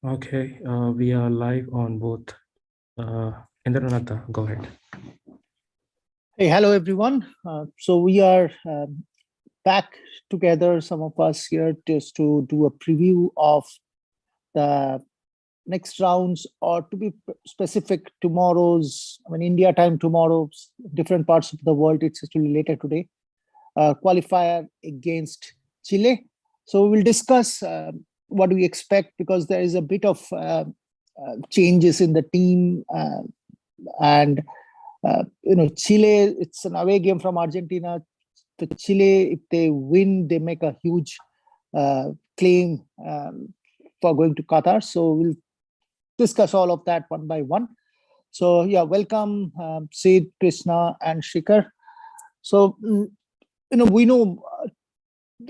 Okay, we are live on both. Indranatha, go ahead. Hey, hello everyone. So we are back together, some of us here, just to do a preview of the next rounds, or to be specific, tomorrow's, India time tomorrow, different parts of the world, it's actually later today, qualifier against Chile. So we'll discuss what we expect, because there is a bit of changes in the team, and Chile, it's an away game from Argentina. The Chile, if they win, they make a huge claim for going to Qatar. So we'll discuss all of that one by one. So yeah, welcome Sid, Krishna, and Shikhar. So we know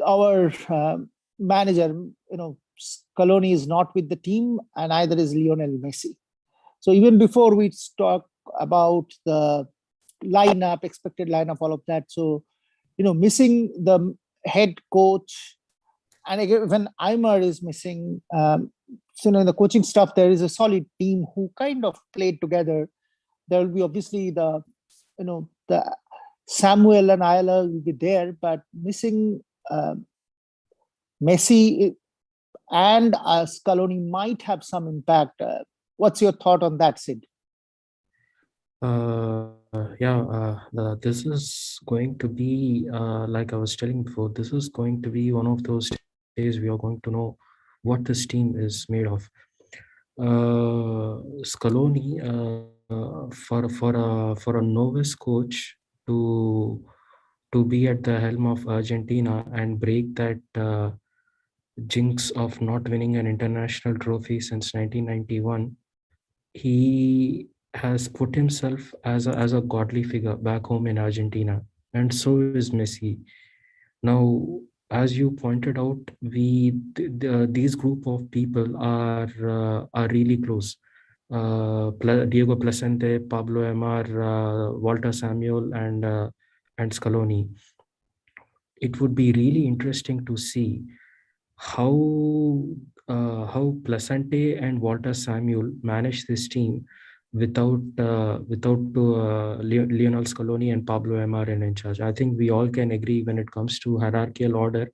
our manager, Scaloni is not with the team, and neither is Lionel Messi. So even before we talk about the lineup, expected lineup, all of that, so missing the head coach, and again, when Aymar is missing, so in the coaching staff, there is a solid team who kind of played together. There will be obviously the Samuel and Ayala will be there, but missing Messi and Scaloni might have some impact. What's your thought on that, Sid? This is going to be, like I was telling before, this is going to be one of those days we are going to know what this team is made of. Scaloni, for a novice coach to be at the helm of Argentina and break that jinx of not winning an international trophy since 1991, he has put himself as a godly figure back home in Argentina, and so is Messi. Now, as you pointed out, these group of people are really close. Diego Placente, Pablo Emar, Walter Samuel, and Scaloni. It would be really interesting to see how Placente and Walter Samuel managed this team without Lionel Scaloni and Pablo Emar in charge. I think we all can agree when it comes to hierarchical order.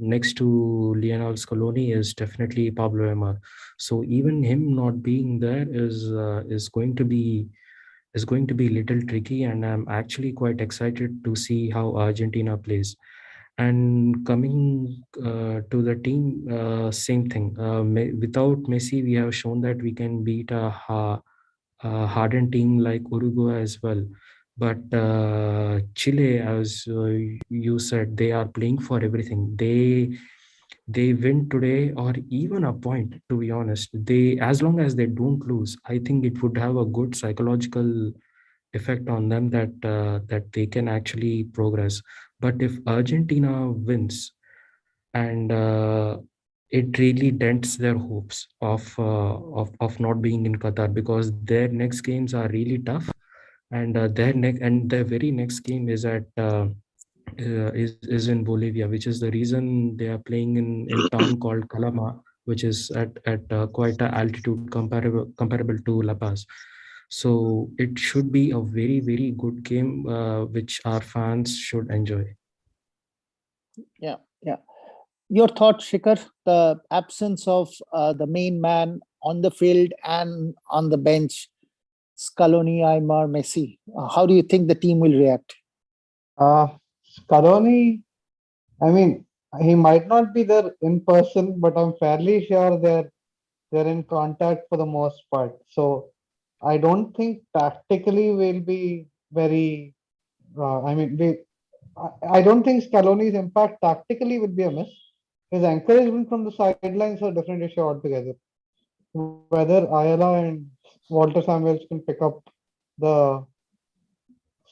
Next to Lionel Scaloni is definitely Pablo Emar. So even him not being there is going to be a little tricky, and I'm actually quite excited to see how Argentina plays. And coming to the team, same thing. Without Messi, we have shown that we can beat a hardened team like Uruguay as well. But Chile, as you said, they are playing for everything. They win today or even a point. To be honest, they, as long as they don't lose, I think it would have a good psychological effect on them that they can actually progress. But if Argentina wins, and it really dents their hopes of not being in Qatar, because their next games are really tough, and their very next game is is in Bolivia, which is the reason they are playing in town called Calama, which is at quite a altitude comparable to La Paz. So it should be a very, very good game, which our fans should enjoy. Yeah, yeah. Your thought, Shikhar, the absence of the main man on the field and on the bench, Scaloni, Aymar, Messi. How do you think the team will react? Uh, Scaloni, I mean, he might not be there in person, but I'm fairly sure they're in contact for the most part. So I don't think tactically we'll be very. I mean, I don't think Scaloni's impact tactically would be a miss. His encouragement from the sidelines are a different issue altogether. Whether Ayala and Walter Samuels can pick up the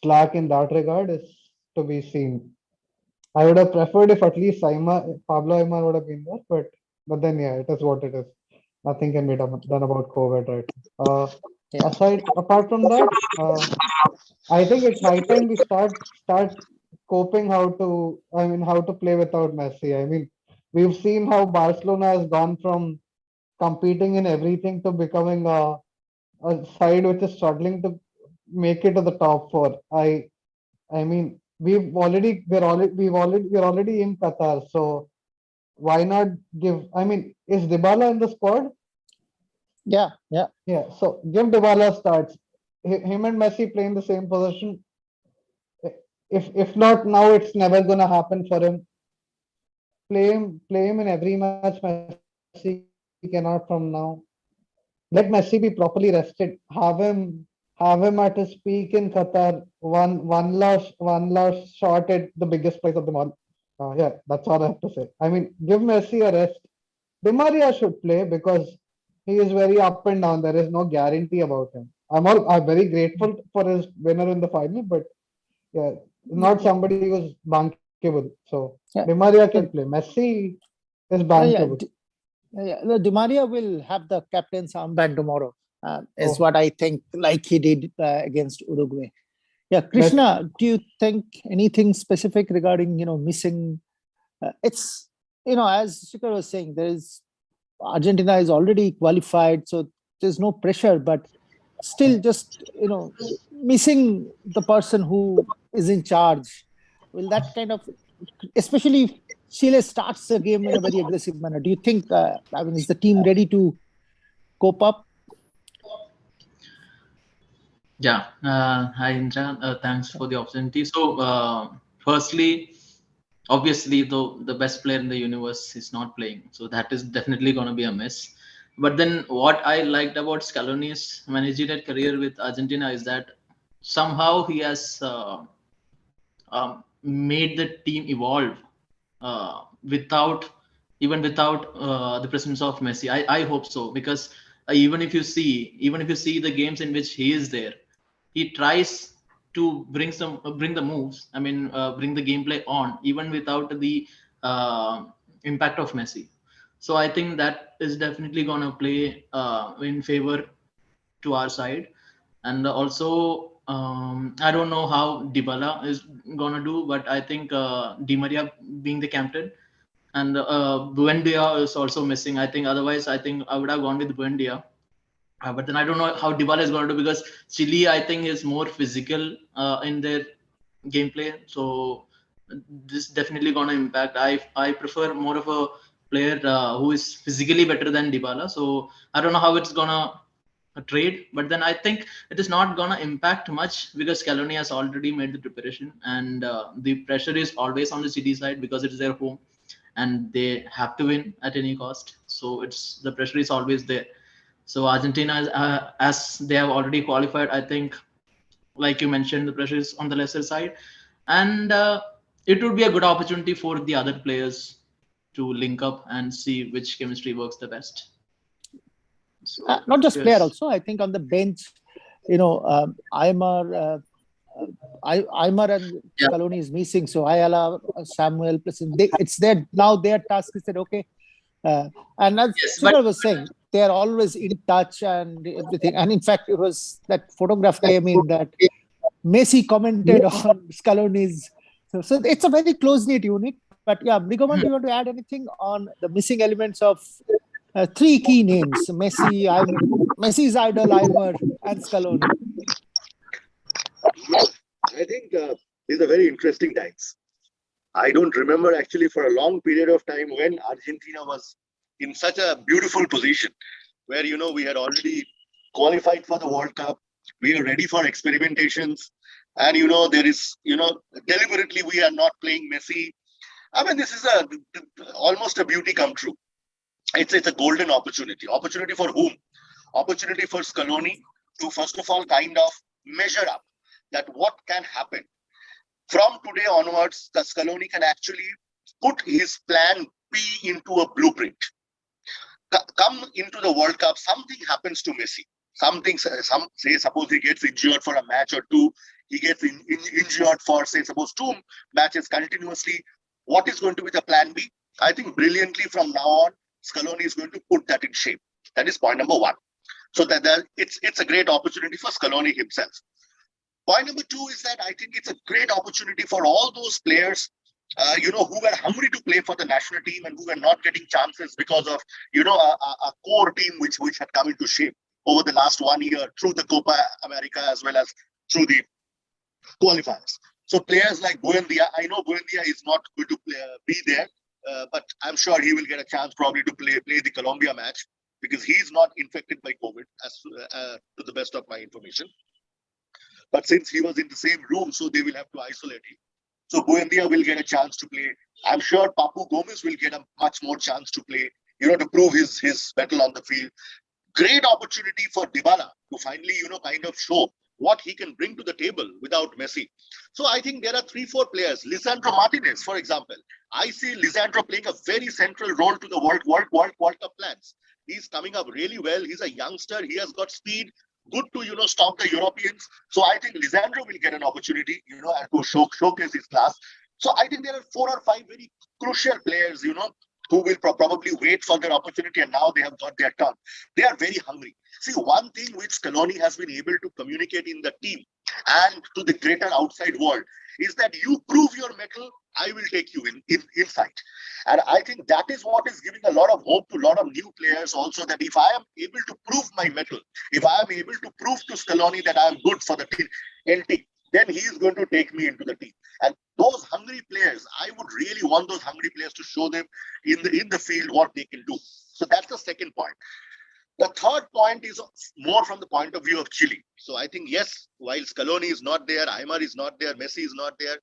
slack in that regard is to be seen. I would have preferred if at least Pablo Aymar would have been there, but then yeah, it is what it is. Nothing can be done about COVID, right? Apart from that, I think it's high time we start coping how to play without Messi. I mean, we've seen how Barcelona has gone from competing in everything to becoming a side which is struggling to make it to the top four. I mean, we're already in Qatar, so why not give? I mean, is Dybala in the squad? Yeah, yeah. Yeah, so give Dybala starts. Him and Messi playing the same position. If not now, it's never gonna happen for him. Play him in every match. Messi cannot from now. Let Messi be properly rested. Have him at his peak in Qatar. One loss short at the biggest prize of them all. Yeah, that's all I have to say. I mean, give Messi a rest. Di Maria should play because he is very up and down. There is no guarantee about him. I'm very grateful for his winner in the final, but yeah, not Yeah, somebody who's bankable. So Di yeah. Maria can Uh, play. Messi is yeah, yeah. bankable. Yeah, the Di Maria will have the captain's armband tomorrow, is Oh, what I think, like he did against Uruguay. Yeah, let's Krishna, do you think anything specific regarding missing? It's as Shikhar was saying, there is Argentina is already qualified, so there's no pressure, but still, just missing the person who is in charge. Will that kind of, especially if Chile starts the game in a very aggressive manner? Do you think? I mean, is the team ready to cope up? Yeah. Hi, Indra. Thanks for the opportunity. So, firstly, obviously, though the best player in the universe is not playing, so that is definitely going to be a miss. But then, what I liked about Scaloni's managerial career with Argentina is that somehow he has made the team evolve without without the presence of Messi. I hope so because even if you see the games in which he is there, he tries to bring the moves. I mean, bring the gameplay on even without the uh, impact of Messi. So I think that is definitely gonna play in favor to our side. And also, I don't know how Dybala is gonna do, but I think Di Maria being the captain and Buendia is also missing. I think otherwise, I think I would have gone with Buendia. But then I don't know how Dybala is going to do because Chile, I think, is more physical in their gameplay. So this definitely going to impact. I prefer more of a player who is physically better than Dybala. So I don't know how it's gonna trade, but then I think it is not gonna impact much because Scaloni has already made the preparation, and the pressure is always on the City side because it is their home, and they have to win at any cost. So it's the pressure is always there. So Argentina, as they have already qualified, I think, like you mentioned, the pressure is on the lesser side, and it would be a good opportunity for the other players to link up and see which chemistry works the best. So Not just player, yes, also I think on the bench, Aymar, Aymar and yeah, Scaloni is missing, so Ayala, Samuel, plus it's their now their task is that okay. And as yes, but Shikhar was saying, they are always in touch and everything. And in fact, it was that photograph came in that Messi commented on Scaloni's. So it's a very close knit unit. But yeah, Brigoman, do you want to add anything on the missing elements of three key names: Messi's idol, Aymar, and Scaloni? I think these are very interesting times. I don't remember actually for a long period of time when Argentina was in such a beautiful position where, we had already qualified for the World Cup. We are ready for experimentations. And, there is, deliberately we are not playing Messi. I mean, this is almost a beauty come true. It's a golden opportunity. Opportunity for whom? Opportunity for Scaloni to, first of all, kind of measure up that what can happen from today onwards. The Scaloni can actually put his plan B into a blueprint. Come into the World Cup, something happens to Messi. Suppose he gets injured for a match or two, he gets injured for, say, suppose 2 matches continuously. What is going to be the plan B? I think brilliantly from now on, Scaloni is going to put that in shape. That is point number one. So that it's a great opportunity for Scaloni himself. Point number two is that I think it's a great opportunity for all those players who were hungry to play for the national team and who were not getting chances because of, a core team which had come into shape over the last 1 year through the Copa America as well as through the qualifiers. So players like Buendia, I know Buendia is not going to be there, but I'm sure he will get a chance probably to play the Colombia match because he's not infected by COVID, as to the best of my information. But since he was in the same room, so they will have to isolate him. So Buendia will get a chance to play. I'm sure Papu Gomez will get a much more chance to play, to prove his battle on the field. Great opportunity for Dybala to finally, kind of show what he can bring to the table without Messi. So I think there are 3-4 players. Lisandro Martinez, for example. I see Lisandro playing a very central role to the World Cup plans. He's coming up really well. He's a youngster. He has got speed. Good to, stop the Europeans. So I think Lisandro will get an opportunity, and to showcase his class. So I think there are 4 or 5 very crucial players, who will probably wait for their opportunity, and now they have got their turn. They are very hungry. See, one thing which Scaloni has been able to communicate in the team and to the greater outside world is that you prove your mettle, I will take you inside. And I think that is what is giving a lot of hope to a lot of new players also, that if I am able to prove my mettle, if I am able to prove to Scaloni that I am good for the team, then he is going to take me into the team. And those hungry players, I would really want those hungry players to show them in the field what they can do. So that's the second point. The third point is more from the point of view of Chile. So I think, yes, while Scaloni is not there, Aymar is not there, Messi is not there,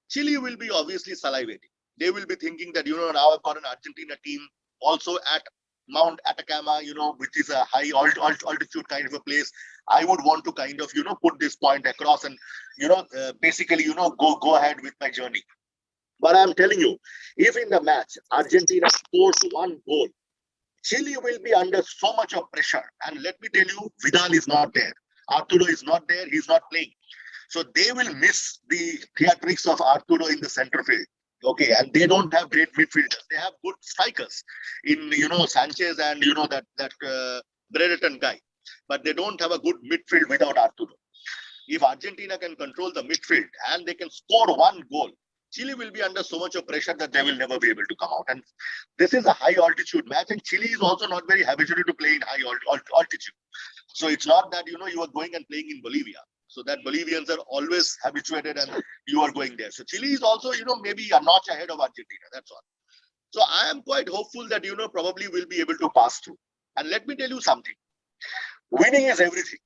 Chile will be obviously salivating. They will be thinking that, now I've got an Argentina team also at Mount Atacama, which is a high altitude kind of a place. I would want to kind of, put this point across and, basically, go ahead with my journey. But I'm telling you, if in the match, Argentina scores 1 goal, Chile will be under so much of pressure. And let me tell you, Vidal is not there. Arturo is not there. He's not playing. So they will miss the theatrics of Arturo in the center field. Okay, and they don't have great midfielders. They have good strikers in, Sanchez and, that Brereton guy. But they don't have a good midfield without Arturo. If Argentina can control the midfield and they can score 1 goal, Chile will be under so much of pressure that they will never be able to come out. And this is a high altitude match, and Chile is also not very habituated to play in high altitude. So it's not that, you are going and playing in Bolivia. So that Bolivians are always habituated and you are going there. So Chile is also, maybe a notch ahead of Argentina. That's all. So I am quite hopeful that, probably will be able to pass through. And let me tell you something. Winning is everything.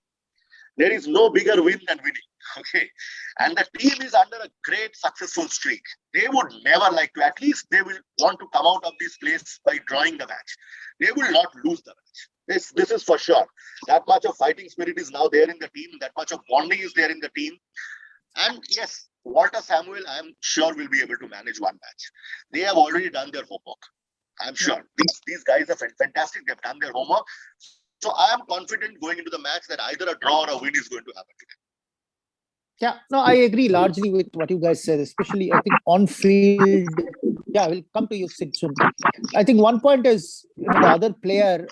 There is no bigger win than winning. Okay. And the team is under a great successful streak. They would never like to, at least they will want to come out of this place by drawing the match. They will not lose the match. This is for sure. That much of fighting spirit is now there in the team. That much of bonding is there in the team. And yes, Walter Samuel, I am sure, will be able to manage 1 match. They have already done their homework. I'm sure. These guys are fantastic. They've done their homework. So I am confident going into the match that either a draw or a win is going to happen today. Yeah, no, I agree largely with what you guys said, especially I think on field. Yeah, we'll come to you, Sid, soon. I think one point is, the other player,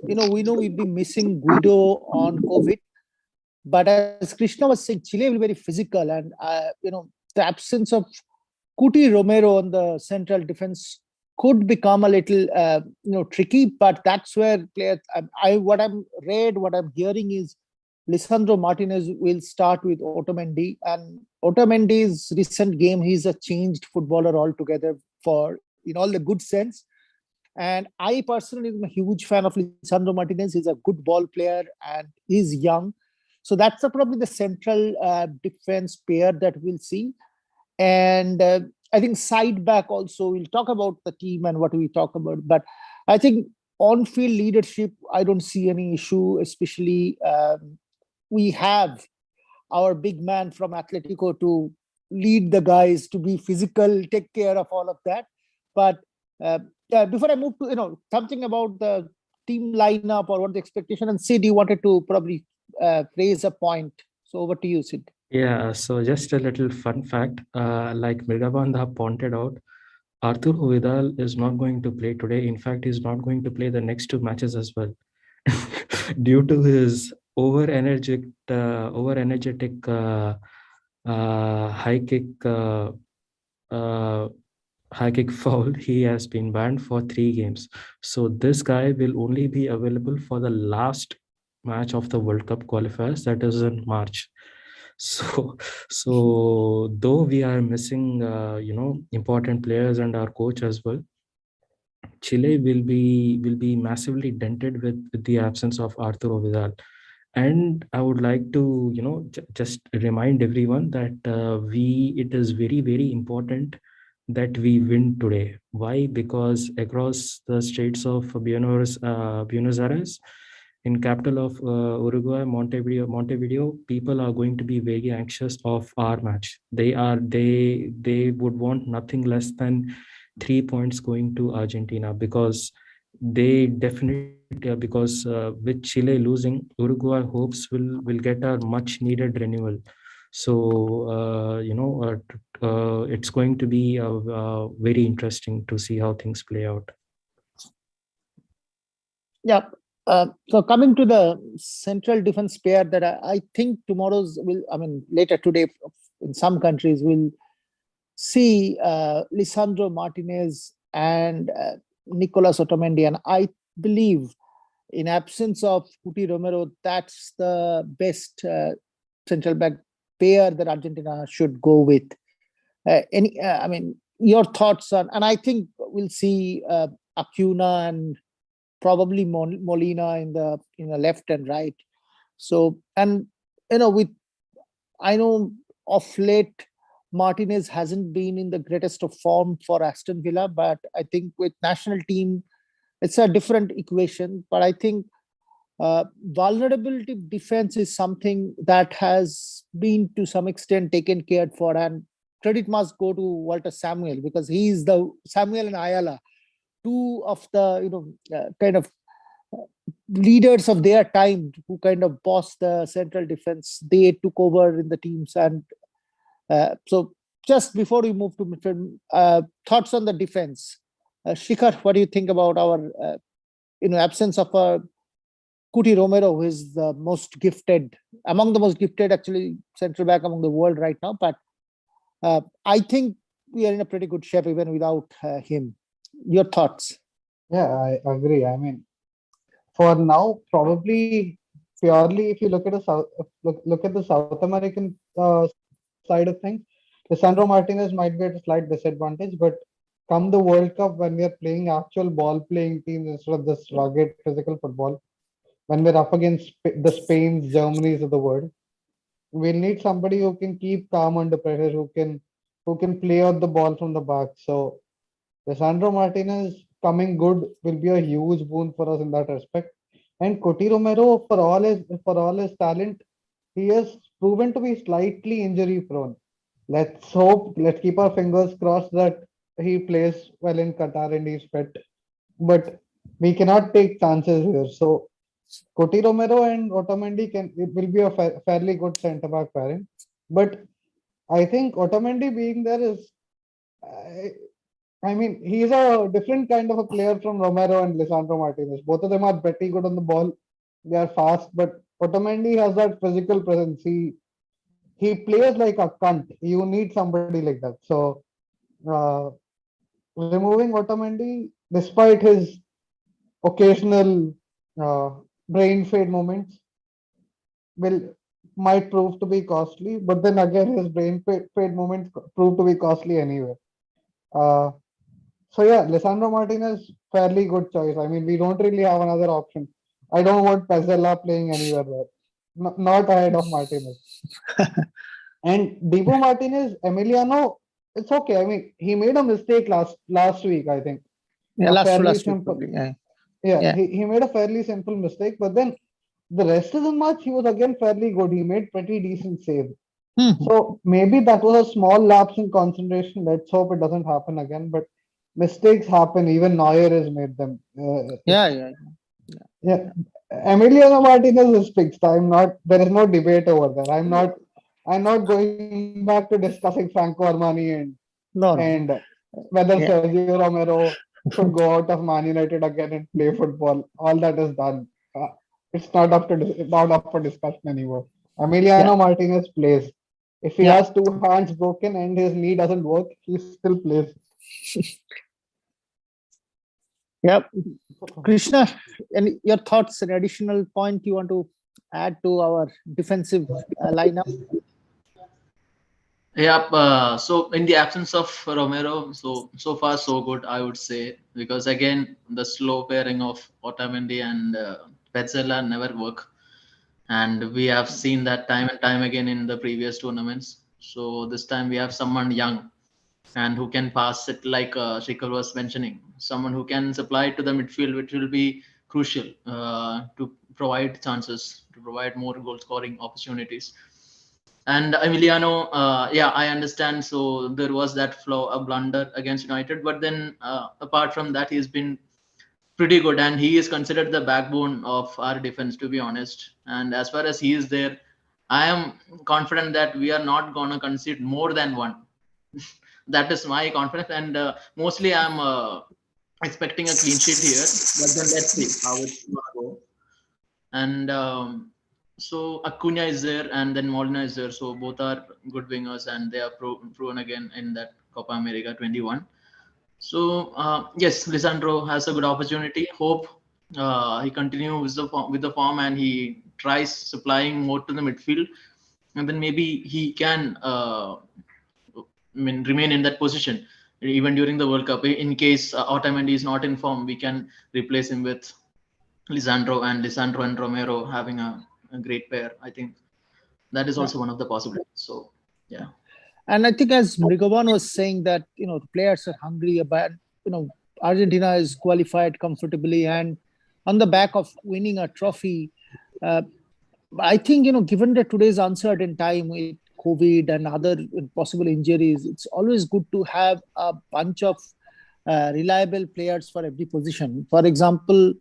we know we've been missing Guido on COVID, but as Krishna was saying, Chile will be very physical, and, the absence of Cuti Romero on the central defense could become a little, tricky, but that's where players, what I'm hearing is Lisandro Martinez will start with Otamendi, and Otamendi's recent game, he's a changed footballer altogether in all the good sense. And I personally am a huge fan of Lisandro Martinez. He's a good ball player and he's young. So that's probably the central defense pair that we'll see. And I think side back also, we'll talk about the team and what we talk about. But I think on-field leadership, I don't see any issue, especially we have our big man from Atletico to lead the guys, to be physical, take care of all of that. But before I move to, something about the team lineup or what the expectation, and Sid, you wanted to probably raise a point. So over to you, Sid. Yeah, so just a little fun fact, like Mirabanda pointed out, Arturo Vidal is not going to play today. In fact, he's not going to play the next 2 matches as well, due to his over-energetic high kick high kick foul, he has been banned for 3 games. So this guy will only be available for the last match of the World Cup qualifiers, that is in March. So, so though we are missing, important players and our coach as well, Chile will be massively dented with the absence of Arturo Vidal. And I would like to, just remind everyone that it is very, very important that we win today. Why? Because across the states of Buenos Aires, in capital of Uruguay, Montevideo, people are going to be very anxious of our match. They would want nothing less than 3 points going to Argentina, because they definitely, because with Chile losing, Uruguay hopes will get a much needed renewal. So it's going to be very interesting to see how things play out. Yeah. So coming to the central defense pair that I think tomorrow's will, I mean, later today in some countries will see Lisandro Martinez and Nicolas Otamendi. And I believe in absence of Cuti Romero, that's the best central back pair that Argentina should go with. I mean, your thoughts on, and I think we'll see Acuna and probably Molina in the left and right. So, and with I know of late Martinez hasn't been in the greatest of form for Aston Villa, but I think with national team it's a different equation. But I think vulnerability defense is something that has been to some extent taken care for, and credit must go to Walter Samuel, because he is the Samuel and Ayala, two of the kind of leaders of their time who kind of bossed the central defense. They took over in the teams, and so just before we move to midfield, thoughts on the defense. Shikhar, what do you think about our absence of a Cuti Romero, who is the most gifted, among the most gifted actually central back among the world right now? But I think we are in a pretty good shape even without him. Your thoughts? Yeah, I agree. I mean, for now, probably purely if you look at the South American side of things, Lisandro Martinez might be at a slight disadvantage, but come the World Cup, when we are playing actual ball playing teams instead of this rugged physical football, when we're up against the Spains, Germanys of the world, we'll need somebody who can keep calm under pressure, who can play out the ball from the back. So Lisandro Martinez coming good will be a huge boon for us in that respect. And Coti Romero, for all his talent, he has proven to be slightly injury prone. Let's keep our fingers crossed that he plays well in Qatar and he's fit. But we cannot take chances here. So Coti Romero and Otamendi it will be a fairly good centre back pairing. But I think Otamendi being there is, I, I mean, he's a different kind of a player from Romero and Lisandro Martinez. Both of them are pretty good on the ball. They are fast, but Otamendi has that physical presence. He plays like a cunt. You need somebody like that. So uh, removing Otamendi, despite his occasional uh, brain fade moments, will might prove to be costly. But then again, his brain fade moments prove to be costly anyway. Uh, So yeah, Lisandro Martinez, fairly good choice. I mean, we don't really have another option. I don't want Pezzella playing anywhere there. Not ahead of Martinez. And Dibu Martinez, Emiliano, it's okay. I mean, he made a mistake last week, I think. Yeah, A last to fairly last week simple. probably. Yeah, Yeah, yeah. he made a fairly simple mistake, but then the rest of the match, he was again fairly good. He made pretty decent saves. Mhm. So maybe that was a small lapse in concentration. Let's hope it doesn't happen again. But mistakes happen. Even Neuer has made them. Yeah, yeah, Yeah, Emiliano Martinez is fixed. I'm not. There is no debate over there. I'm yeah. not. I'm not going back to discussing Franco Armani No, and no, no. whether Yeah, Sergio Romero should go out of Man United again and play football. All that is done. It's not up for discussion anymore. yeah, Emiliano Martinez plays. If he yeah. has two hands broken and his knee doesn't work, he still plays. Yeah, Krishna, and your thoughts, an additional point you want to add to our defensive lineup? Yeah, so in the absence of Romero, so far so good, I would say, because again the slow pairing of Otamendi and Petzela never work, and we have seen that time and time again in the previous tournaments. So this time we have someone young and who can pass it, like Shikhar was mentioning, someone who can supply it to the midfield, which will be crucial to provide chances, to provide more goal scoring opportunities. And Emiliano, yeah, I understand. So there was that flaw, a blunder against United, but then apart from that, he's been pretty good, and he is considered the backbone of our defense, to be honest. And as far as he is there, I am confident that we are not gonna concede more than one. That is my confidence, and mostly I'm expecting a clean sheet here. But then let's see how it's gonna go. And so Acuna is there, and then Molina is there. So both are good wingers, and they are proven again in that Copa America 21. So yes, Lisandro has a good opportunity. Hope he continues with the form and he tries supplying more to the midfield, and then maybe he can remain in that position even during the World Cup. In case Otamendi is not in form, we can replace him with Lisandro and Romero having a great pair. I think that is Yeah. also one of the possibilities. So yeah. And I think, as Mrigavan was saying, that the players are hungry about, Argentina is qualified comfortably, and on the back of winning a trophy, uh, I think, given that today's uncertain time with COVID and other possible injuries, it's always good to have a bunch of reliable players for every position. For example,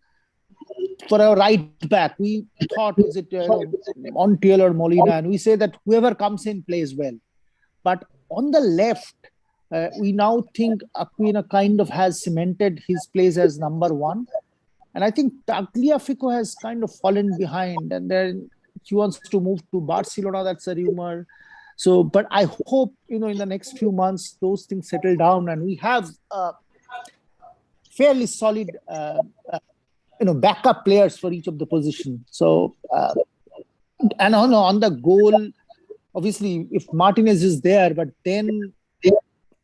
for our right back, we thought, is it Montiel or Molina, and we say that whoever comes in plays well. But on the left, we now think Aquina kind of has cemented his place as number one. And I think Tagliafico has kind of fallen behind, and then he wants to move to Barcelona. That's a rumor. So, but I hope, in the next few months, those things settle down and we have fairly solid, backup players for each of the positions. So, and on the goal, obviously, if Martinez is there, but then,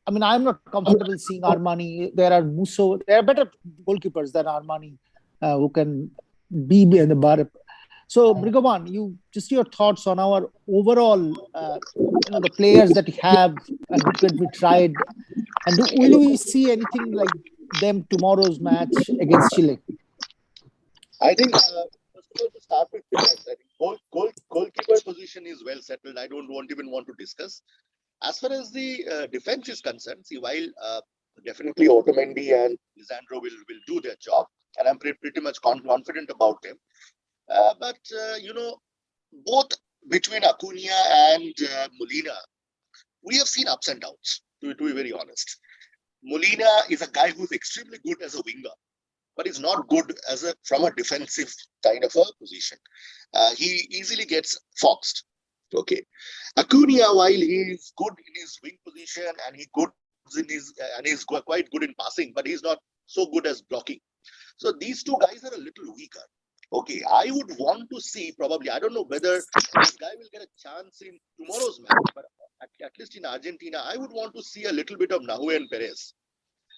I'm not comfortable seeing Armani. There are Musso. There are better goalkeepers than Armani who can be in the bar. So, Brigaman, just your thoughts on our overall, the players that we have and that we tried, and will we see anything like them tomorrow's match against Chile? I think, first of all, to start with defense, I think goalkeeper position is well settled. I don't even want to discuss. As far as the defense is concerned, see, while definitely Otamendi and Lisandro will do their job, and I'm pretty much confident about them. But both between Acuna and Molina, we have seen ups and downs, to be very honest. Molina is a guy who's extremely good as a winger, but is not good from a defensive kind of a position. He easily gets foxed. Okay. Acuna, while he is good in his wing position and he's quite good in passing, but he's not so good as blocking. So these two guys are a little weaker. Okay, I would want to see, probably, I don't know whether this guy will get a chance in tomorrow's match, but at least in Argentina, I would want to see a little bit of Nahuel Perez.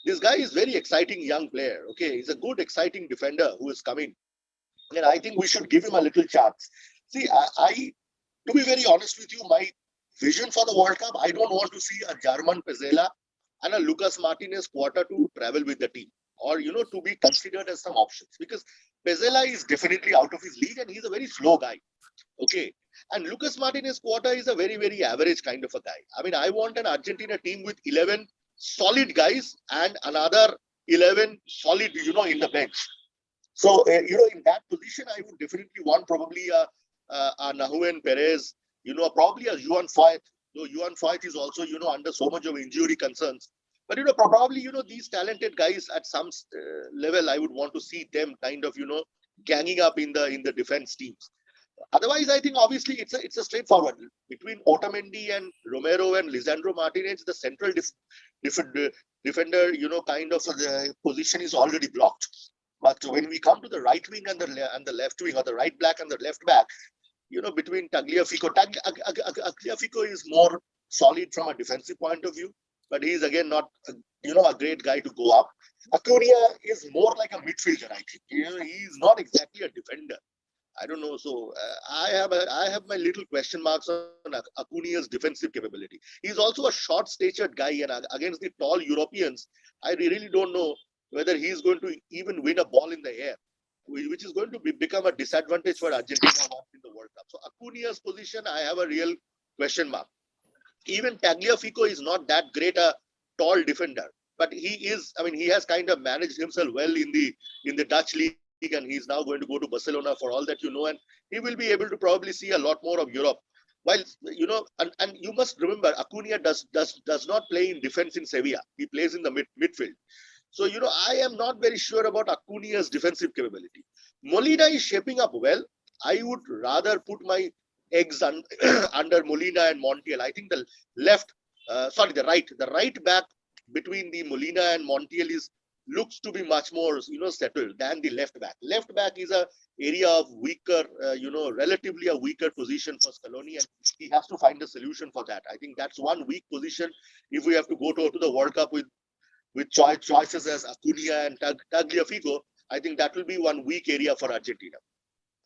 This guy is very exciting young player. Okay, he's a good, exciting defender who is coming. And I think we should give him a little chance. See, I to be very honest with you, my vision for the World Cup, I don't want to see a German Pezzella and a Lucas Martinez quarter to travel with the team, or to be considered as some options, because Pezzella is definitely out of his league and he's a very slow guy. Okay. And Lucas Martinez quarter is a very, very average kind of a guy. I want an Argentina team with 11 solid guys and another 11 solid, in the bench. So, in that position, I would definitely want probably a Nahuel Perez, probably a Juan Foyth. Though Juan Foyth is also, under so much of injury concerns. But, probably, these talented guys at some level, I would want to see them kind of, ganging up in the defense teams. Otherwise, I think obviously it's a straightforward between Otamendi and Romero and Lisandro Martinez. The central defender, kind of position is already blocked. But when we come to the right wing and the left wing, or the right back and the left back, between Tagliafico is more solid from a defensive point of view, but he is again not, a great guy to go up. Acuna is more like a midfielder, I think. He is not exactly a defender. I don't know. So I have my little question marks on Acuna's defensive capability. He's also a short-statured guy, and against the tall Europeans, I really don't know whether he's going to even win a ball in the air, which is going to become a disadvantage for Argentina once in the World Cup. So Acuna's position, I have a real question mark. Even Tagliafico is not that great a tall defender, but he is. I mean, he has kind of managed himself well in the Dutch league, and he's now going to go to Barcelona for all that and he will be able to probably see a lot more of Europe. While and you must remember, Acuna does not play in defense in Sevilla. He plays in the midfield. So I am not very sure about Acuna's defensive capability. Molina is shaping up well. I would rather put my eggs under Molina and Montiel. I think the right back between the Molina and Montiel looks to be much more settled than the left back. Left back is a area of weaker, relatively a weaker position for Scaloni, and he has to find a solution for that. I think that's one weak position if we have to go to the World Cup with choices as Acuna and Tagliafico. I think that will be one weak area for Argentina.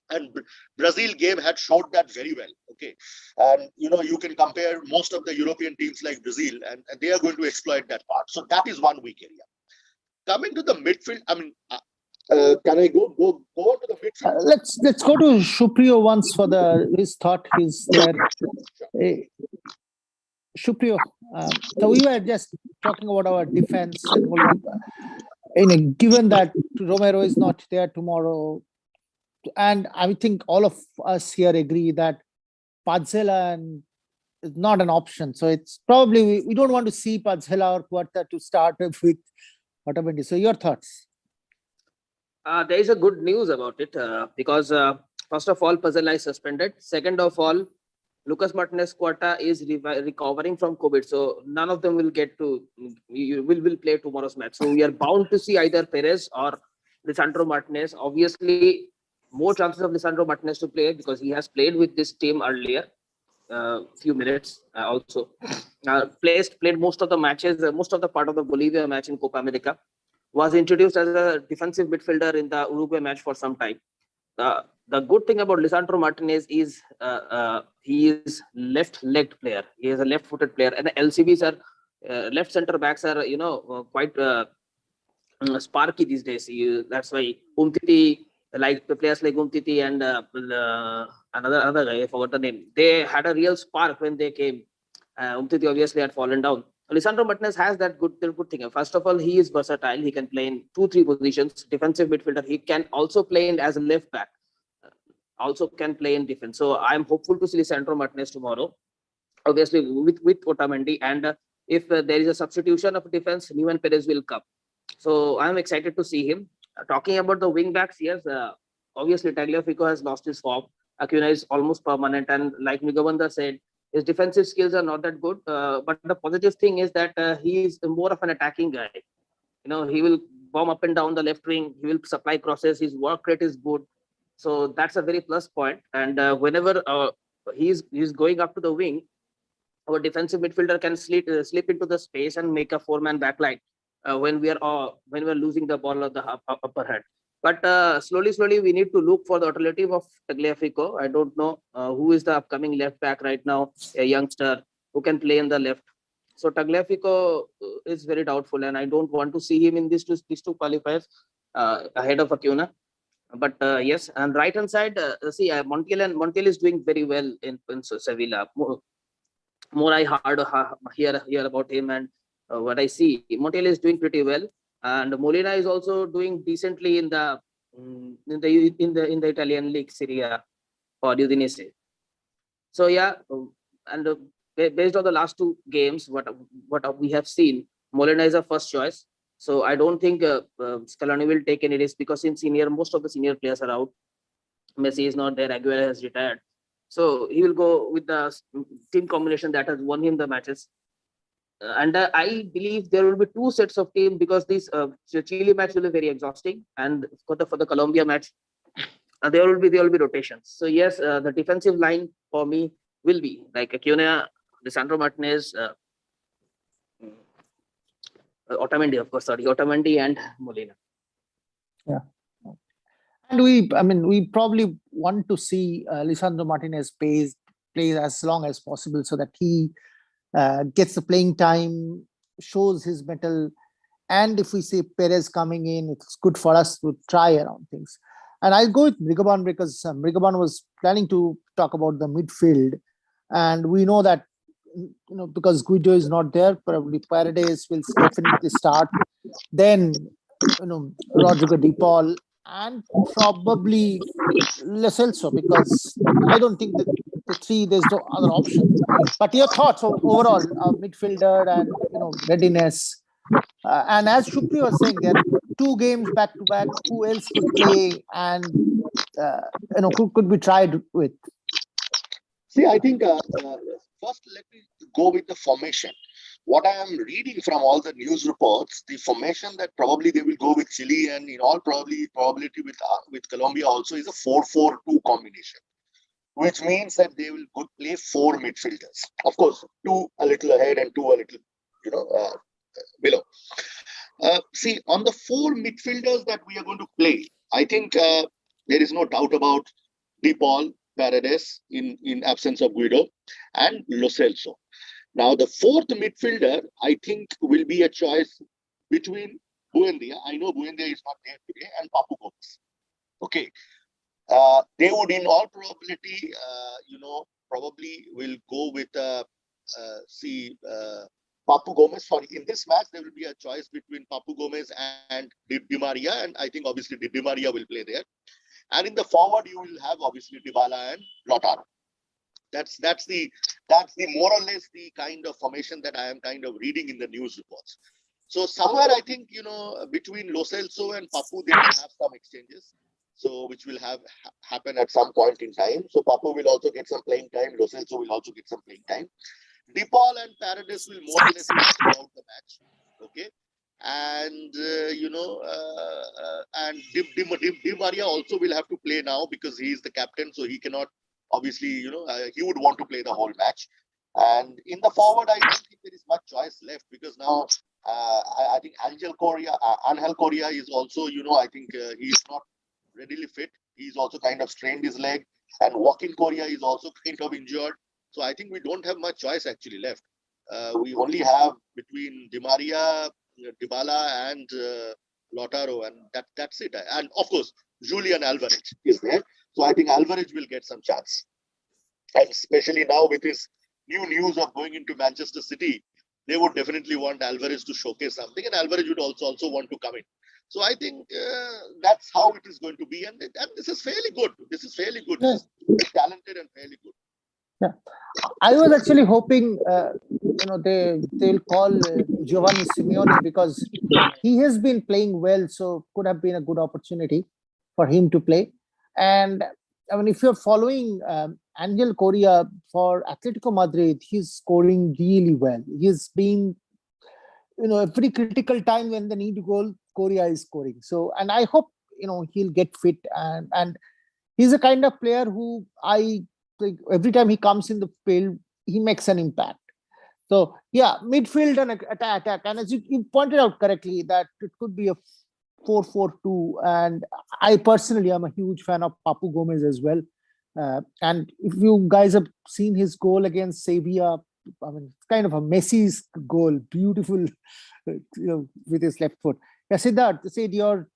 And Brazil game had showed that very well. Okay, and you can compare most of the European teams like Brazil, and they are going to exploit that part. So that is one weak area. Coming to the midfield, I mean, can I go on to the midfield? Let's go to Shuprio once for his thought. He's there. Shuprio, so we were just talking about our defense, and given that Romero is not there tomorrow, and I think all of us here agree that Pazzella is not an option. So it's probably we don't want to see Pazzella or Puerta to start with Otamendi. So your thoughts? There is a good news about it because first of all, Pazzella is suspended. Second of all, Lucas Martinez Quarta is recovering from COVID, so none of them will will play tomorrow's match. So we are bound to see either Perez or Lisandro Martinez. Obviously, more chances of Lisandro Martinez to play because he has played with this team earlier, few minutes also. Played most of the matches, most of the part of the Bolivia match in Copa America. Was introduced as a defensive midfielder in the Uruguay match for some time. The good thing about Lisandro Martinez is he is left-legged player. He is a left-footed player, and the LCBs are left center backs are quite sparky these days. That's why Umtiti, like the players like Umtiti and another guy, I forgot the name. They had a real spark when they came. Umtiti obviously had fallen down. Lisandro Martinez has that good thing. First of all, he is versatile. He can play in 2-3 positions. Defensive midfielder. He can also play as a left back. Also can play in defense. So I'm hopeful to see Lisandro Martinez tomorrow. Obviously with Otamendi, and if there is a substitution of defense, Neven Perez will come. So I'm excited to see him. Talking about the wing backs, yes, obviously Tagliafico has lost his form. Acuna is almost permanent, and like Mugavanda said, his defensive skills are not that good. But the positive thing is that he is more of an attacking guy. He will bomb up and down the left wing. He will supply crosses. His work rate is good. So that's a very plus point. And whenever he's going up to the wing, our defensive midfielder can slip into the space and make a 4-man backline when we are losing the ball at the upper hand. But slowly, we need to look for the alternative of Tagliafico. I don't know who is the upcoming left back right now, a youngster who can play in the left. So Tagliafico is very doubtful, and I don't want to see him in these two qualifiers ahead of Acuna. But yes, and right hand side, Montiel is doing very well in Sevilla. More I hear about him, and what I see, Montiel is doing pretty well. And Molina is also doing decently in the Italian league, Serie A or Udinese. So yeah, and based on the last 2 games, what we have seen, Molina is a first choice. So I don't think Scaloni will take any risk because most of the senior players are out. Messi is not there, Aguero has retired. So he will go with the team combination that has won him the matches. And I believe there will be two sets of team because this Chile match will be very exhausting, and for the Colombia match, there will be rotations. So yes, the defensive line for me will be like Acuna, Lisandro Martinez, Otamendi, of course. Sorry, Otamendi and Molina. Yeah. And we probably want to see Lisandro Martinez plays as long as possible so that he gets the playing time, shows his mettle. And if we see Perez coming in, it's good for us to try around things. And I'll go with Mrigaban because Mrigaban was planning to talk about the midfield. And we know that, because Guido is not there, probably Paredes will definitely start. Then, Rodrigo De Paul and probably Lo Celso, because I don't think that the three, there's no other option. But your thoughts overall, midfielder and, readiness. And as Shukri was saying, there are two games back to back. Who else could play and who could be tried with? See, I think first let me go with the formation. What I am reading from all the news reports, the formation that probably they will go with Chile and in all probability with Colombia also is a 4-4-2 combination, which means that they will play four midfielders. Of course, two a little ahead and two a little, below. See, on the four midfielders that we are going to play, I think there is no doubt about De Paul, Paredes in absence of Guido, and Lo Celso. Now, the fourth midfielder, I think, will be a choice between Buendia. I know Buendia is not there today, and Papu Gomez. Okay. They would, in all probability, probably will go with, Papu Gomez. Sorry, in this match, there will be a choice between Papu Gomez and Di Maria, and I think obviously Di Maria will play there. And in the forward, you will have obviously Dybala and Lautaro. That's the more or less the kind of formation that I am kind of reading in the news reports. So somewhere I think between Lo Celso and Papu they will have some exchanges, so which will happen at some point in time. So Papu will also get some playing time. Lo Celso will also get some playing time. De Paul and Paredes will more or less play throughout the match. Okay. And Di Maria also will have to play now because he is the captain, so he cannot obviously he would want to play the whole match. And in the forward, I don't think there is much choice left because now I think Angel Correa is also I think he is not readily fit. He's also kind of strained his leg, and Joaquin Correa is also kind of injured. So I think we don't have much choice actually left. We only have between Di Maria, Dybala and Lautaro, and that's it. And of course, Julian Alvarez is there. So I think Alvarez will get some chance. And especially now with his new news of going into Manchester City, they would definitely want Alvarez to showcase something, and Alvarez would also want to come in. So I think that's how it is going to be, and this is fairly good. This is fairly good. Yeah. This is talented and fairly good. Yeah, I was actually hoping they'll call Giovanni Simeone because he has been playing well, so could have been a good opportunity for him to play. And I mean, if you're following Angel Correa for Atletico Madrid, he's scoring really well. He's been, every critical time when they need a goal, Correa is scoring. So, and I hope he'll get fit, and he's a kind of player who I think every time he comes in the field, he makes an impact. So yeah, midfield and attack. And as you pointed out correctly, that it could be a 4-4-2. And I personally am a huge fan of Papu Gomez as well. And if you guys have seen his goal against Sevilla, I mean, it's kind of a Messi's goal, beautiful, with his left foot. Yeah, Siddharth, say your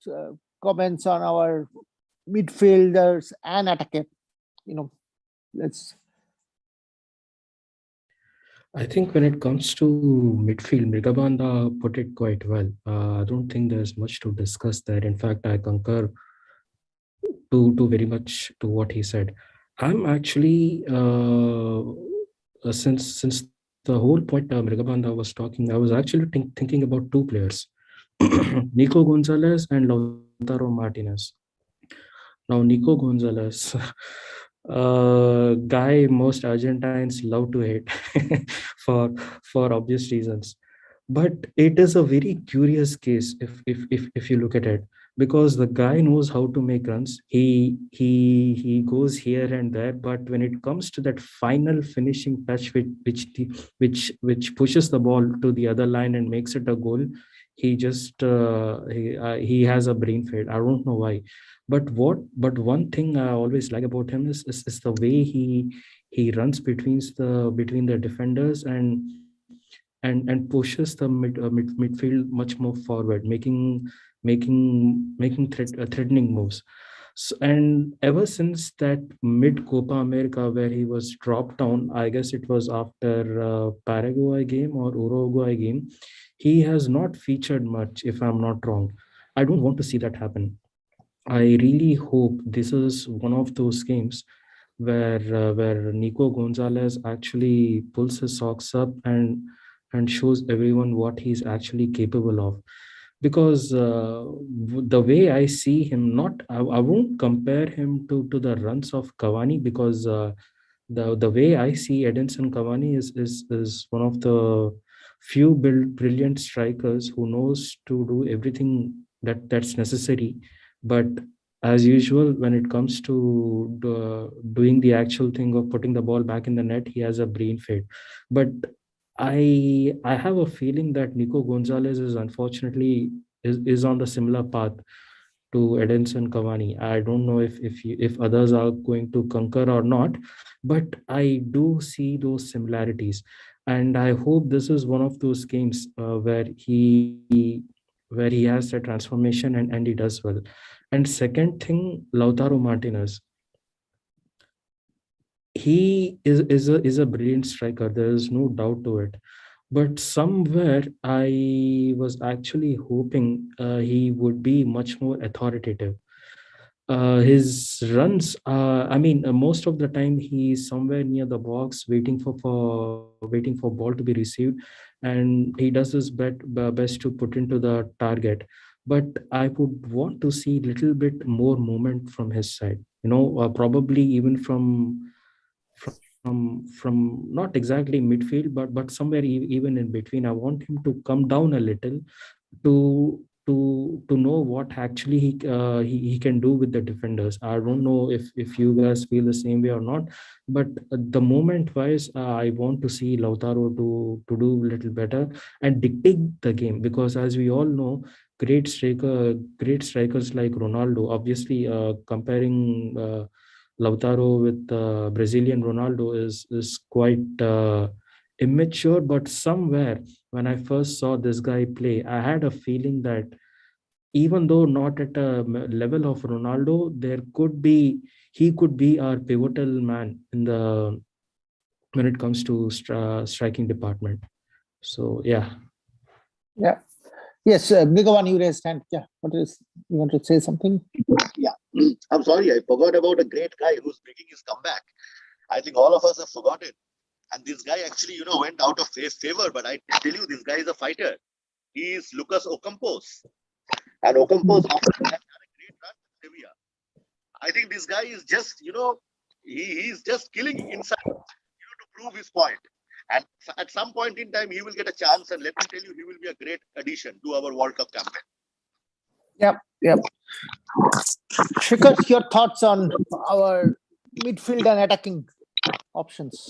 comments on our midfielders and attacker. Let's. I think when it comes to midfield, Mrigabanda put it quite well. I don't think there's much to discuss there. In fact, I concur to very much to what he said. I'm actually since the whole point Mrigabanda was talking, I was actually thinking about two players, Nico Gonzalez and Lautaro Martinez. Now, Nico Gonzalez, guy most Argentines love to hate for obvious reasons. But it is a very curious case if you look at it, because the guy knows how to make runs. He goes here and there, but when it comes to that final finishing touch, which pushes the ball to the other line and makes it a goal, he has a brain fade. I don't know why, but one thing I always like about him is the way he runs between the defenders and pushes the midfield much more forward, making threatening moves. So, and ever since that mid Copa America where he was dropped down, I guess it was after Paraguay game or Uruguay game, he has not featured much, if I'm not wrong. I don't want to see that happen. I really hope this is one of those games where Nico Gonzalez actually pulls his socks up and shows everyone what he's actually capable of. Because the way I see him, not I won't compare him to the runs of Cavani, because the way I see Edinson Cavani is one of the few brilliant strikers who knows to do everything that's necessary, but as usual, when it comes to doing the actual thing of putting the ball back in the net, he has a brain fade. But I have a feeling that Nico Gonzalez is unfortunately is on the similar path to Edinson Cavani. I don't know if others are going to concur or not, but I do see those similarities, and I hope this is one of those games where he has that transformation and he does well. And second thing, Lautaro Martinez, he is a brilliant striker. There is no doubt to it. But somewhere I was actually hoping he would be much more authoritative. His runs, I mean, most of the time he's somewhere near the box waiting for ball to be received, and he does his best to put into the target. But I would want to see little bit more movement from his side. Probably even from not exactly midfield, but somewhere even in between. I want him to come down a little to know what actually he can do with the defenders. I don't know if you guys feel the same way or not, but the moment wise, I want to see Lautaro to do a little better and dictate the game, because as we all know, great strikers like Ronaldo, obviously comparing Lautaro with Brazilian Ronaldo is quite immature, but somewhere when I first saw this guy play, I had a feeling that even though not at a level of Ronaldo, he could be our pivotal man in the when it comes to striking department. So yeah. Yeah. Yes, Bhagavan, you raised hand. Yeah. You want to say something? Yeah. I'm sorry, I forgot about a great guy who's making his comeback. I think all of us have forgotten. And this guy actually, went out of favor. But I tell you, this guy is a fighter. He is Lucas Ocampos. And Ocampos after that had a great run with Sevilla. I think this guy is just, he's just killing inside, to prove his point. And at some point in time, he will get a chance. And let me tell you, he will be a great addition to our World Cup campaign. Yep. Yep. Shikhar, your thoughts on our midfield and attacking options?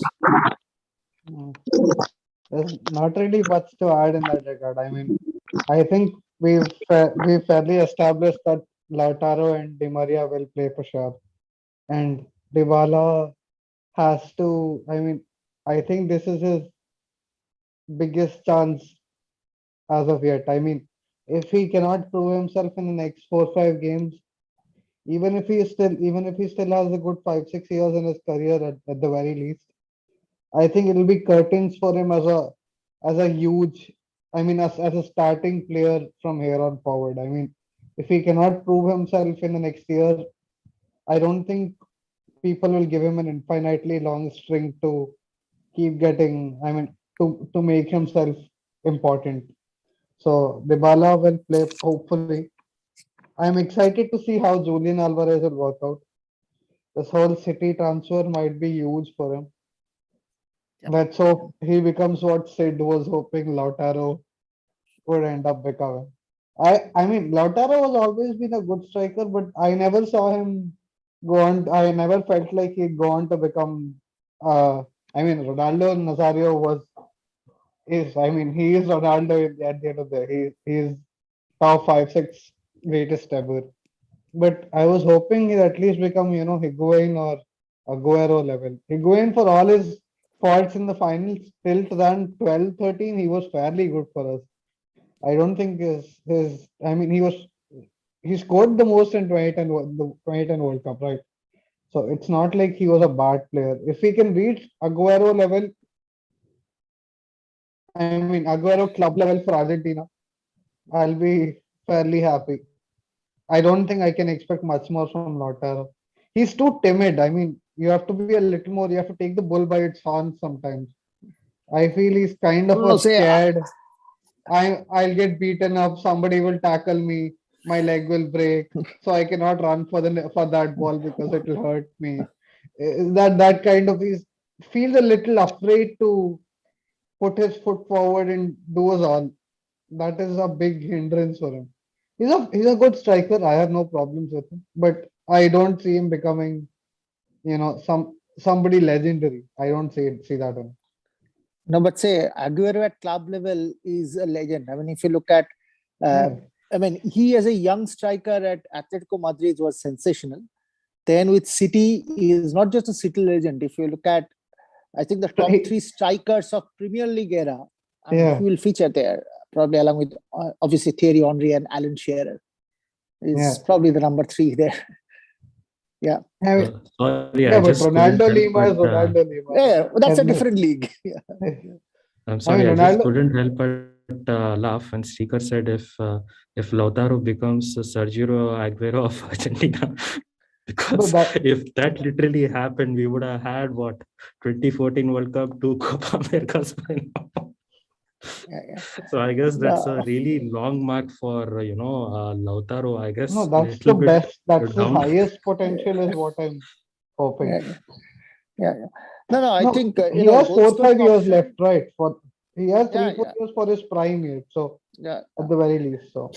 There's not really much to add in that regard. I mean, I think we've fairly established that Lautaro and Di Maria will play for sure, and Dybala has to. I mean, I think this is his biggest chance as of yet. I mean, if he cannot prove himself in the next 4 or 5 games, even if he still has a good 5 6 years in his career at the very least, I think it'll be curtains for him as a huge. I mean, as a starting player from here on forward. I mean, if he cannot prove himself in the next year, I don't think people will give him an infinitely long string to keep getting. I mean, to make himself important. So Dybala will play hopefully, I'm excited to see how Julian Alvarez will work out. This whole City transfer might be huge for him. Yeah. Let's hope he becomes what Sid was hoping Lautaro would end up becoming. I mean, Lautaro has always been a good striker, but I never saw him go on. I never felt like he'd go on to become. I mean, Ronaldo Nazario I mean, he is Ronaldo at the end of the day. He's top 5, 6 greatest ever. But I was hoping he'd at least become, Higuain or Aguero level. Higuain, for all his faults in the finals, till 2012-13, he was fairly good for us. I don't think I mean, he scored the most in 2010 World Cup, right? So it's not like he was a bad player. If he can reach Aguero level, I mean, Aguero club level for Argentina, I'll be fairly happy. I don't think I can expect much more from Lautaro. He's too timid. I mean, you have to be a little more, you have to take the bull by its horns sometimes. I feel he's kind of a No, say scared. I'll get beaten up. Somebody will tackle me. My leg will break, so I cannot run for that ball because it will hurt me. That kind of he feels a little afraid to put his foot forward and do us all. That is a big hindrance for him. He's a good striker. I have no problems with him, but I don't see him becoming, somebody legendary. I don't see that in him. no, but say Aguero at club level is a legend. I mean, if you look at, Yeah. I mean, he as a young striker at Atletico Madrid was sensational. Then with City, he is not just a City legend. If you look at, I think the top He- three strikers of Premier League era, I mean, Yeah, he will feature there, probably along with obviously Thierry Henry and Alan Shearer. Is yeah. probably the number three there. Yeah. I mean, Sorry, yeah, I but just couldn't Ronaldo help Lima is but Ronaldo Lima. Yeah, that's a And different league. Yeah. I'm I mean, sorry, I just Ronaldo. couldn't help but laugh when Seeker said if Lautaro becomes the Sergio Aguero of Argentina, No, because if that literally happened, we would have had what 2014 World Cup, 2 Copa Americas by now. Yeah. So I guess that's a Uh, really long mark for Lautaro. I guess that's the little bit best. That's his down. highest potential, is what I'm hoping. yeah. No, I No, think he has goal 4, 5 scoring years left, option. right? He has Yeah, 3, 4 years for his prime yet. So yeah. at the very least, so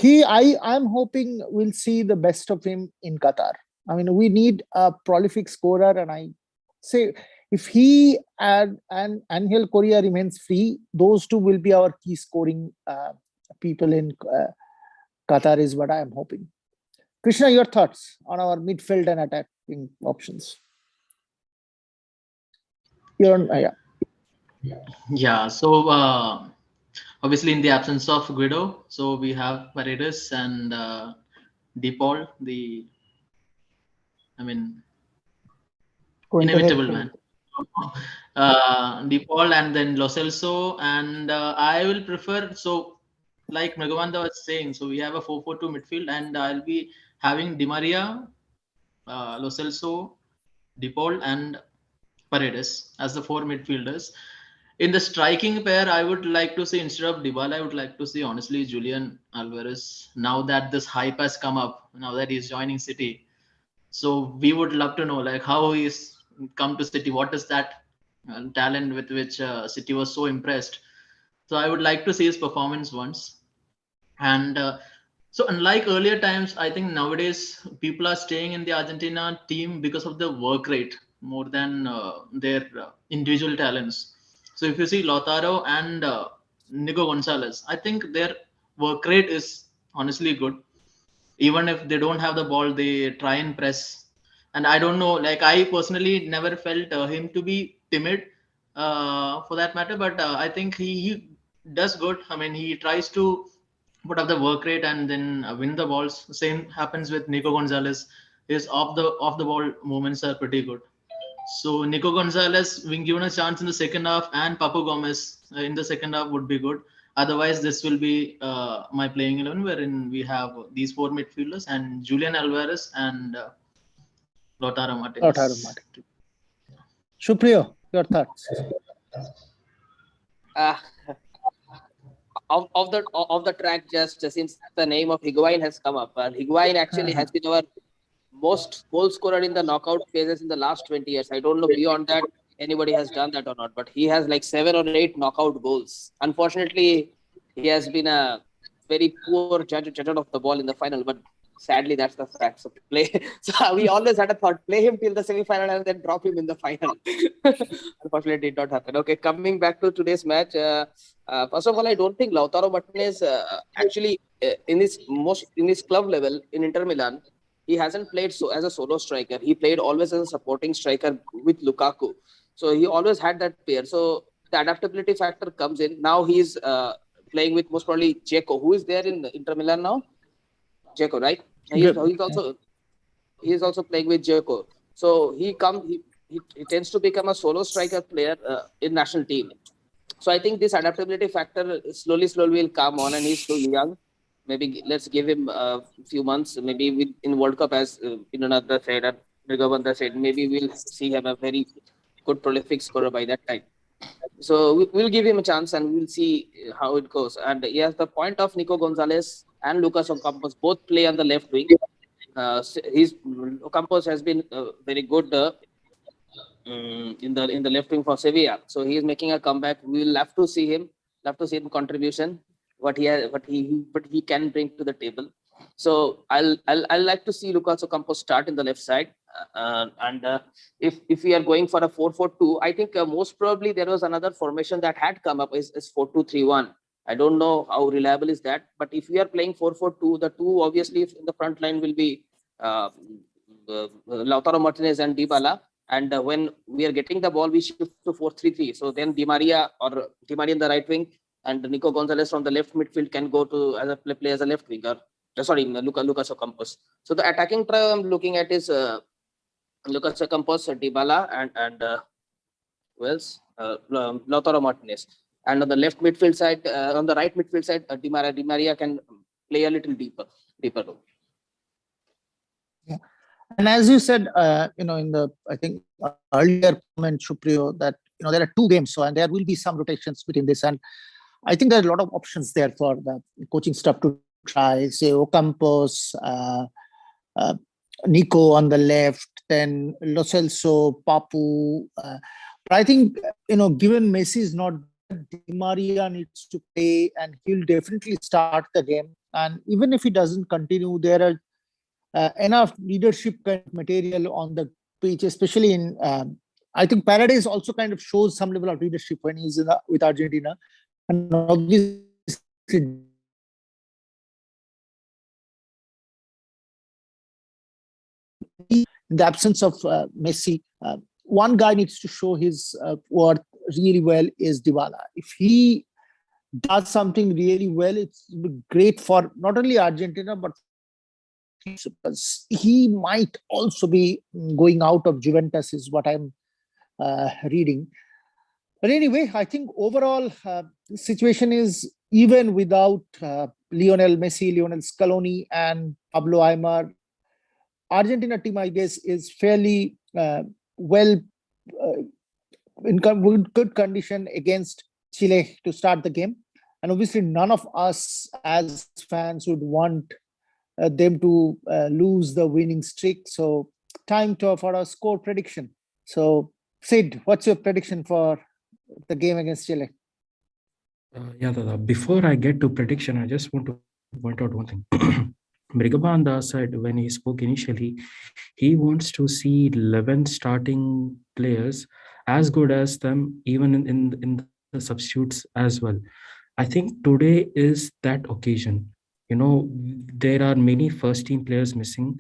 I'm hoping we'll see the best of him in Qatar. I mean, we need a prolific scorer, and I say if he and Angel Correa remains free, those two will be our key scoring people in Qatar, is what I am hoping. Krishna, your thoughts on our midfield and attacking options? You're on, Yeah. So obviously, in the absence of Guido, so we have Paredes and DePaul, I mean, inevitable quintessential. man. DePaul and then Lo Celso, and I will prefer, so like Megawanda was saying, so we have a 4-4-2 midfield, and I'll be having Di Maria, Lo Celso, DePaul, and Paredes as the four midfielders. In the striking pair, I would like to see, instead of Dybala, I would like to see honestly Julian Alvarez. Now that this hype has come up, now that he's joining City, so we would love to know like how he's come to City. What is that talent with which City was so impressed? So I would like to see his performance once. And so unlike earlier times, I think nowadays people are staying in the Argentina team because of the work rate more than their individual talents. So if you see Lautaro and Nico Gonzalez, I think their work rate is honestly good. Even if they don't have the ball, they try and press. And I don't know, like I personally never felt him to be timid for that matter, but I think he does good. I mean, he tries to put up the work rate and then win the balls. Same happens with Nico Gonzalez. His off the ball movements are pretty good. So Nico Gonzalez, being given a chance in the second half, and Papu Gomez in the second half would be good. Otherwise, this will be my playing 11, wherein we have these four midfielders and Julian Alvarez and Lautaro Lautaro Martinez. Martinez. Supriyo, your thoughts? Uh, of the track, just since the name of Higuain has come up, Higuain actually has been our most goal scorer in the knockout phases in the last 20 years. I don't know beyond that anybody has done that or not, but he has like 7 or 8 knockout goals. Unfortunately, he has been a very poor judge of the ball in the final, but sadly that's the fact. So play. So we always had a thought: play him till the semi-final and then drop him in the final. Unfortunately, it did not happen. Okay, coming back to today's match. First of all, I don't think Lautaro Martinez actually in his club level in Inter Milan, he hasn't played so as a solo striker. He played always as a supporting striker with Lukaku. So he always had that pair. So the adaptability factor comes in. Now he's playing with most probably Dzeko, who is there in Inter Milan now. Dzeko, right? He's also playing with Dzeko. So he tends to become a solo striker player in national team. So I think this adaptability factor slowly will come on, and he's too young. Maybe let's give him a few months. Maybe in World Cup, as in another said, and Rigobanda said, maybe we'll see him a very good prolific scorer by that time. So we'll give him a chance, and we'll see how it goes. And yes, the point of Nico Gonzalez and Lucas Ocampos both play on the left wing. Ocampos has been very good in the left wing for Sevilla. So he is making a comeback. We will have to see him. Have to see him contribution. What he can bring to the table. So I'll like to see Lucas Ocampos start in the left side. And if we are going for a 4-4-2, I think most probably there was another formation that had come up is 4-2-3-1. I don't know how reliable is that, but if we are playing 4-4-2, the two obviously in the front line will be Lautaro Martinez and Dybala. And when we are getting the ball, we shift to 4-3-3. So then Di Maria in the right wing, and Nico Gonzalez from the left midfield can go to play as a left winger. Sorry, Lucas Ocampos. So the attacking trio I'm looking at is Lucas Ocampos, Dybala, and Lautaro Martinez. And on the left midfield side, on the right midfield side, Di Maria can play a little deeper role. Yeah. And as you said, in the I think earlier comment, Supriyo, that there are 2 games, so and there will be some rotations between this, and I think there are a lot of options there for the coaching staff to try. Say Ocampos, Nico on the left, then Lo Celso, Papu. But I think given Messi is not, Di Maria needs to play, and he'll definitely start the game. And even if he doesn't continue, there are enough leadership kind of material on the pitch, especially in. I think Paredes also kind of shows some level of leadership when he's with Argentina, and obviously in the absence of Messi, one guy needs to show his worth really well is Dybala. If he does something really well, it's great for not only Argentina but because he might also be going out of Juventus, is what I'm reading. But anyway, I think overall the situation is even without Lionel Messi, Lionel Scaloni, and Pablo Aimar. Argentina team, I guess, is fairly well in good condition against Chile to start the game. And obviously, none of us as fans would want them to lose the winning streak. So, time for a score prediction. So, Sid, what's your prediction for the game against Chile? Yeah, Dada. Before I get to prediction, I just want to point out one thing. Brigabanda said when he spoke initially, he wants to see 11 starting players as good as them, even in the substitutes as well. I think today is that occasion. There are many first team players missing.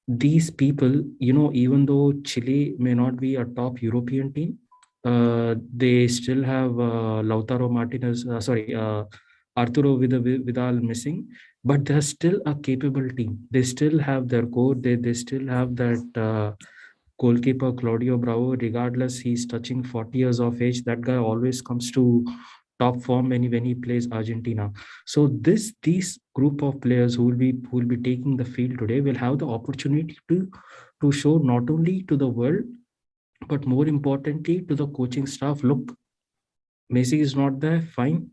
These people, even though Chile may not be a top European team, they still have Lautaro Martinez, Arturo Vidal missing, but they're still a capable team. They still have their core. They still have that goalkeeper Claudio Bravo. Regardless, he's touching 40 years of age. That guy always comes to top form when he plays Argentina. So these group of players who will be taking the field today will have the opportunity to show not only to the world, but more importantly to the coaching staff. Look, Messi is not there, fine.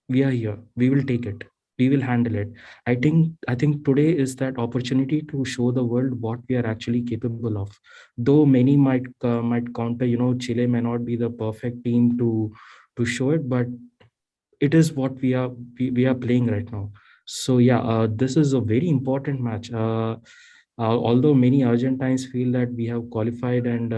we are here. We will take it. We will handle it. I think today is that opportunity to show the world what we are actually capable of. Though many might counter, Chile may not be the perfect team to show it, but it is what we are playing right now. So yeah, this is a very important match. Although many Argentines feel that we have qualified and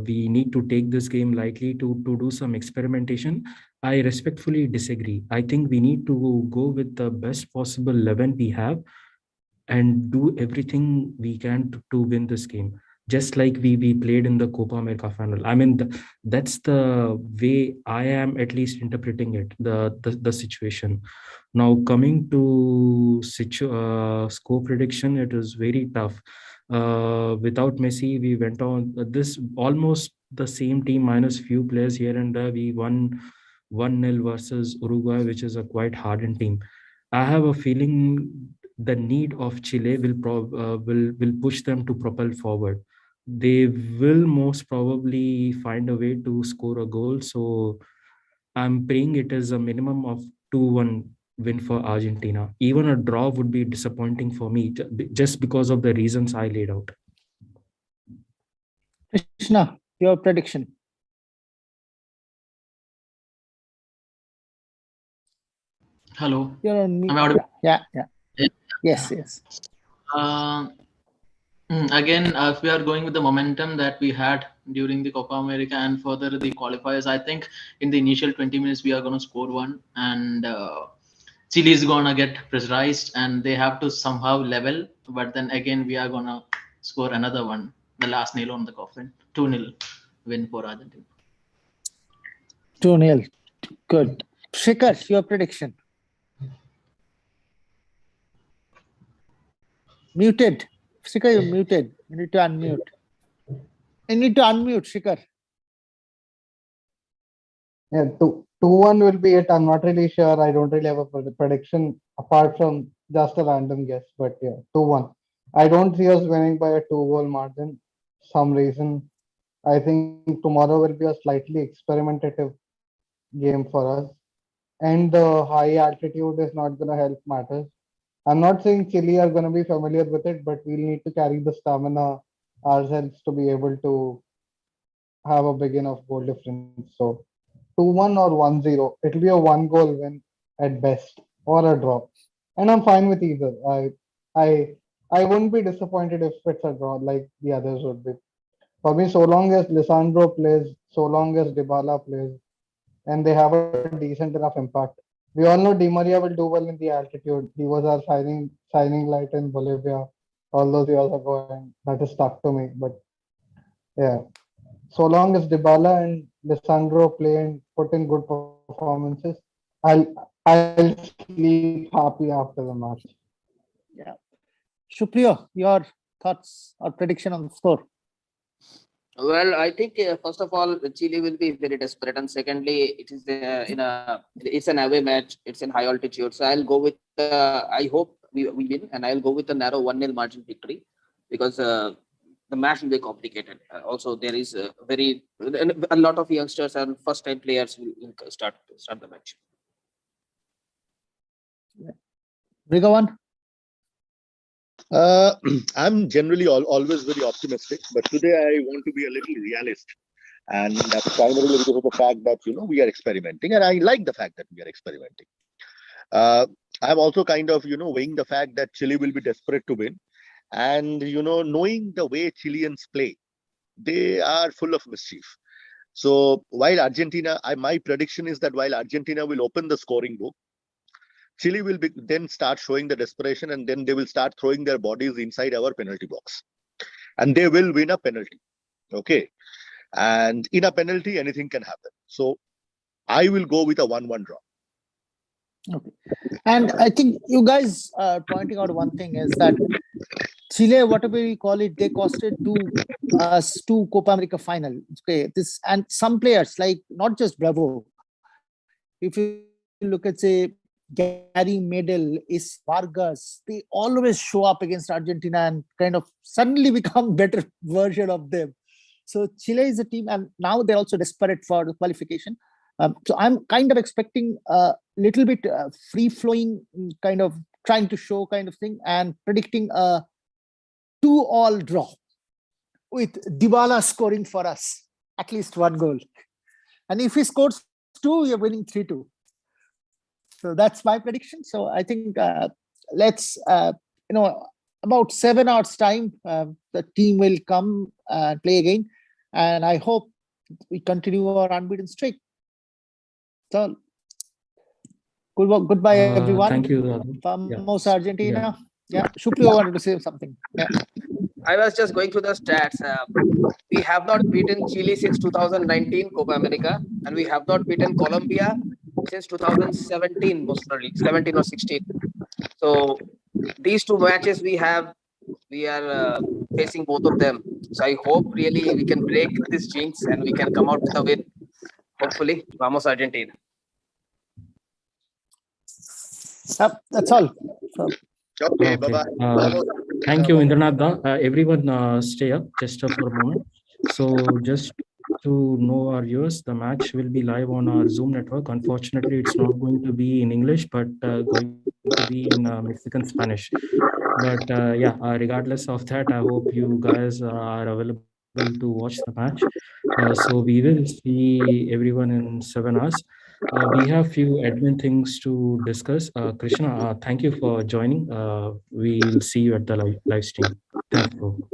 we need to take this game lightly to do some experimentation. I respectfully disagree. I think we need to go with the best possible 11 we have and do everything we can to win this game, just like we played in the Copa America final. I mean, that's the way I am at least interpreting it, the situation. Now coming to score prediction, it is very tough. Without Messi, we went on this almost the same team minus few players here and there. We won 1-0 versus Uruguay, which is a quite hardened team. I have a feeling the need of Chile will push them to propel forward. They will most probably find a way to score a goal. So I'm praying it is a minimum of 2-1 win for Argentina. Even a draw would be disappointing for me just because of the reasons I laid out. Krishna, your prediction. Hello. You're on mute. Am I audible? Yeah. Yeah. Yes. Uh, Again, if we are going with the momentum that we had during the Copa America and further the qualifiers, I think in the initial 20 minutes we are going to score one, and Chile is going to get pressurized and they have to somehow level. But then again, we are going to score another one, the last nail on the coffin, 2-0 win for Argentina. 2-0. Good. Shikhar, your prediction. Muted. Shikhar, you're muted. You need to unmute. Shikhar. Yeah, 2-1 will be it. I'm not really sure. I don't really have a prediction apart from just a random guess. But yeah, 2-1. I don't see us winning by a 2-goal margin. Some reason. I think tomorrow will be a slightly experimentative game for us. And the high altitude is not going to help matters. I'm not saying Chile are going to be familiar with it, but we'll need to carry the stamina ourselves to be able to have a big enough goal difference. So 2-1 or 1-0. It'll be a one goal win at best or a draw. And I'm fine with either. I I wouldn't be disappointed if it's a draw like the others would be. For me, so long as Lisandro plays, so long as Dybala plays, and they have a decent enough impact. We all know Di Maria will do well in the altitude. He was our signing light in Bolivia all those years ago, and that is stuck to me. But yeah, so long as Dybala and Lisandro play and put in good performances, I'll sleep happy after the match. Yeah. Supriyo, your thoughts or prediction on the score? Well, I think first of all, Chile will be very desperate, and secondly, it's an away match. It's in high altitude, so I'll go with. I hope we win, and I'll go with a narrow 1-0 margin victory, because the match will be complicated. Also, there is a lot of youngsters and first-time players will start the match. Rigawan? I'm generally always very optimistic, but today I want to be a little realist. And that's primarily because of the fact that, we are experimenting. And I like the fact that we are experimenting. I'm also kind of, weighing the fact that Chile will be desperate to win. And, knowing the way Chileans play, they are full of mischief. So while Argentina, my prediction is that while Argentina will open the scoring book, Chile will then start showing the desperation, and then they will start throwing their bodies inside our penalty box. And they will win a penalty. Okay. And in a penalty, anything can happen. So I will go with a 1-1 draw. Okay. And I think you guys are pointing out one thing is that Chile, whatever we call it, they costed us two Copa America final. Okay, and some players like not just Bravo. If you look at say Gary Medel, is Vargas, they always show up against Argentina and kind of suddenly become better version of them. So Chile is a team, and now they're also desperate for the qualification. So I'm kind of expecting a little bit free flowing, kind of trying to show kind of thing, and predicting a 2-all draw with Dybala scoring for us at least one goal. And if he scores 2, we are winning 3-2. So that's my prediction. So I think let's, about 7 hours time, the team will come and play again. And I hope we continue our unbeaten streak. So goodbye, everyone. Thank you, Radu. Vamos, Argentina. Yeah, Shupri wanted to say something. Yeah. I was just going through the stats. We have not beaten Chile since 2019 Copa America, and we have not beaten Colombia since 2017, most probably 17 or 16. So these 2 matches we are facing both of them. So I hope really we can break this jinx and we can come out with a win. Hopefully, vamos Argentina. That's all. So, Okay, bye-bye. Thank you, Indranath. Everyone, stay up just for a moment. So just to know our viewers, the match will be live on our Zoom network. Unfortunately, it's not going to be in English, but going to be in Mexican Spanish. But regardless of that, I hope you guys are available to watch the match. So we will see everyone in 7 hours. We have few admin things to discuss. Krishna, thank you for joining. We'll see you at the live stream. Thank you.